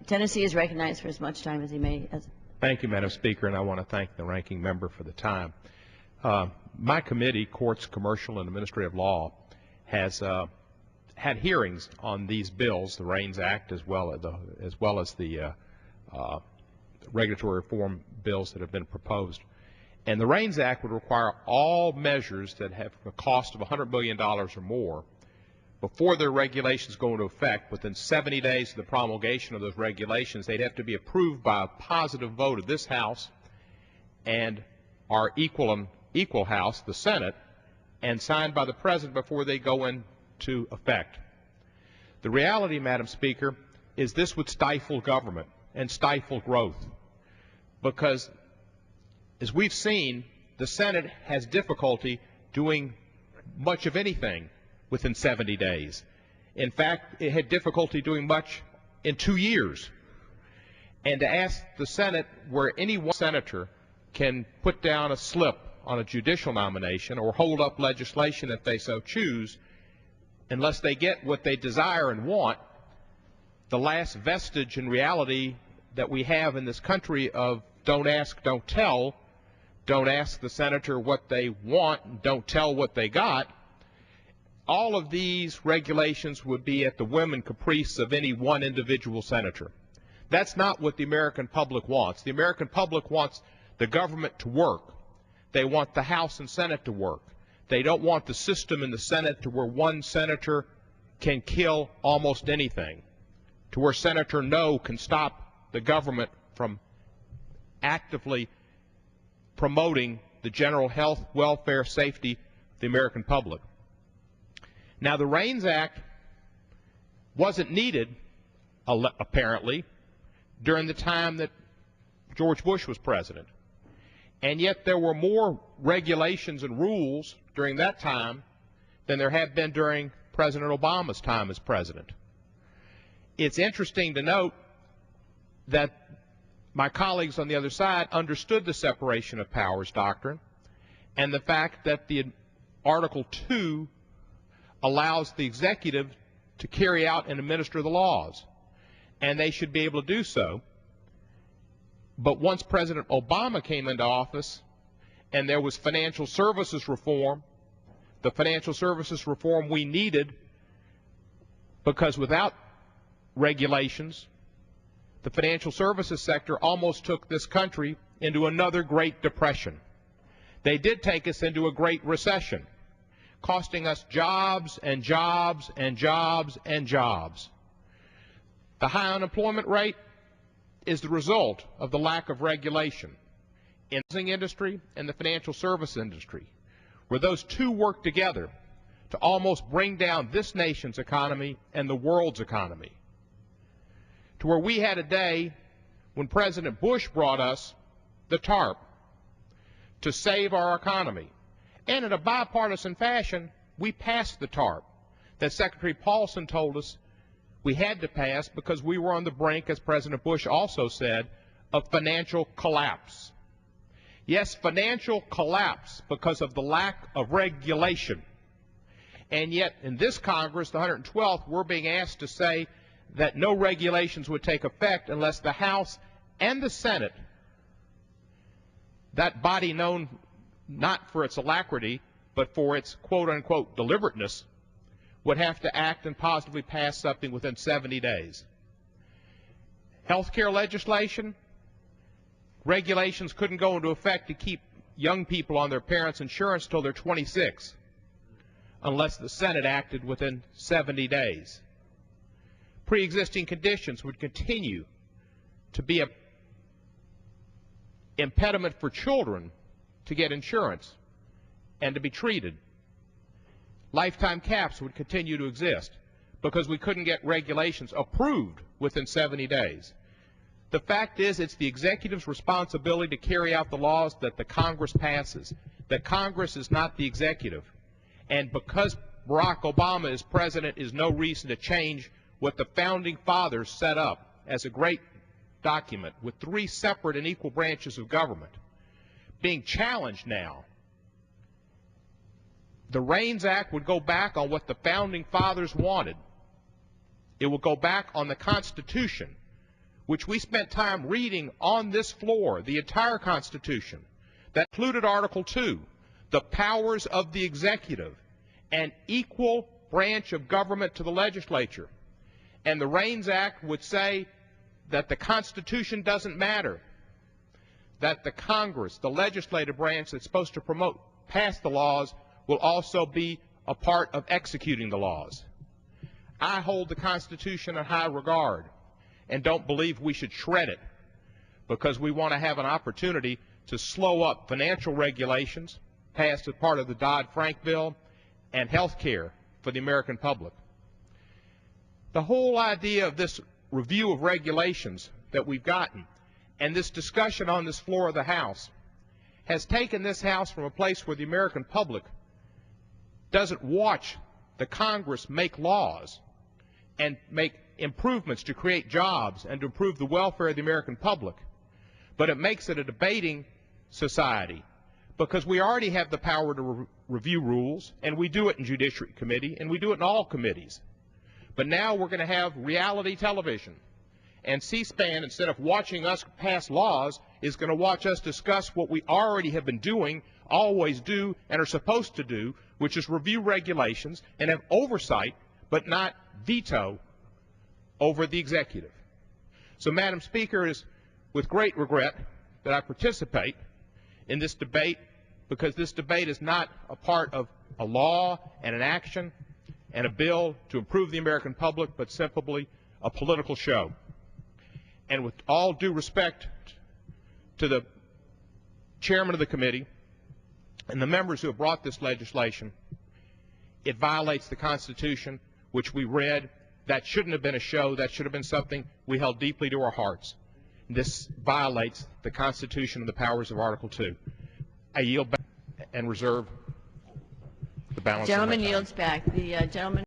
Tennessee is recognized for as much time as he may. Thank you, Madam Speaker, and I want to thank the ranking member for the time. My committee, Courts, Commercial, and Administrative Law, has had hearings on these bills, the REINS Act, as well as the regulatory reform bills that have been proposed. And the REINS Act would require all measures that have a cost of $100 billion or more, before their regulations go into effect, within 70 days of the promulgation of those regulations, they'd have to be approved by a positive vote of this House and our equal House, the Senate, and signed by the President before they go into effect. The reality, Madam Speaker, is this would stifle government and stifle growth, because, as we've seen, the Senate has difficulty doing much of anything within 70 days. In fact, it had difficulty doing much in 2 years. And to ask the Senate, where any one senator can put down a slip on a judicial nomination or hold up legislation if they so choose, unless they get what they desire and want, the last vestige in reality that we have in this country of don't ask, don't tell, don't ask the senator what they want, don't tell what they got, all of these regulations would be at the whim and caprice of any one individual senator. That's not what the American public wants. The American public wants the government to work. They want the House and Senate to work. They don't want the system in the Senate to where one senator can kill almost anything, to where Senator No can stop the government from actively promoting the general health, welfare, safety of the American public. Now, the REINS Act wasn't needed, apparently, during the time that George Bush was president. And yet there were more regulations and rules during that time than there have been during President Obama's time as president. It's interesting to note that my colleagues on the other side understood the separation of powers doctrine and the fact that the Article 2 allows the executive to carry out and administer the laws, and they should be able to do so. But once President Obama came into office and there was financial services reform, the financial services reform we needed, because without regulations, the financial services sector almost took this country into another Great Depression. They did take us into a Great Recession, costing us jobs and jobs and jobs and jobs. The high unemployment rate is the result of the lack of regulation in the housing industry and the financial service industry, where those two work together to almost bring down this nation's economy and the world's economy, to where we had a day when President Bush brought us the TARP to save our economy. And in a bipartisan fashion, we passed the TARP that Secretary Paulson told us we had to pass because we were on the brink, as President Bush also said, of financial collapse. Yes, financial collapse because of the lack of regulation. And yet, in this Congress, the 112th, we're being asked to say that no regulations would take effect unless the House and the Senate, that body known not for its alacrity, but for its quote-unquote deliberateness, would have to act and positively pass something within 70 days. Health care legislation, regulations couldn't go into effect to keep young people on their parents' insurance till they're 26, unless the Senate acted within 70 days. Pre-existing conditions would continue to be an impediment for children to get insurance and to be treated. Lifetime caps would continue to exist because we couldn't get regulations approved within 70 days. The fact is, it's the executive's responsibility to carry out the laws that the Congress passes. That Congress is not the executive. And because Barack Obama is president is no reason to change what the founding fathers set up as a great document with 3 separate and equal branches of government being challenged now. The REINS Act would go back on what the founding fathers wanted. It will go back on the Constitution, which we spent time reading on this floor, the entire Constitution, that included Article 2, the powers of the executive, an equal branch of government to the legislature. And the REINS Act would say that the Constitution doesn't matter, that the Congress, the legislative branch that's supposed to pass the laws, will also be a part of executing the laws. I hold the Constitution in high regard and don't believe we should shred it because we want to have an opportunity to slow up financial regulations passed as part of the Dodd-Frank bill and health care for the American public. The whole idea of this review of regulations that we've gotten and this discussion on this floor of the House has taken this House from a place where the American public doesn't watch the Congress make laws and make improvements to create jobs and to improve the welfare of the American public, but it makes it a debating society because we already have the power to review rules, and we do it in Judiciary Committee, and we do it in all committees. But now we're going to have reality television, and C-SPAN, instead of watching us pass laws, is going to watch us discuss what we already have been doing, always do, and are supposed to do, which is review regulations and have oversight, but not veto over the executive. So, Madam Speaker, it is with great regret that I participate in this debate because this debate is not a part of a law and an action and a bill to improve the American public, but simply a political show. And with all due respect to the chairman of the committee and the members who have brought this legislation, it violates the Constitution, which we read. That shouldn't have been a show. That should have been something we held deeply to our hearts. This violates the Constitution and the powers of Article 2. I yield back and reserve the balance of my time. Gentleman yields back. The gentleman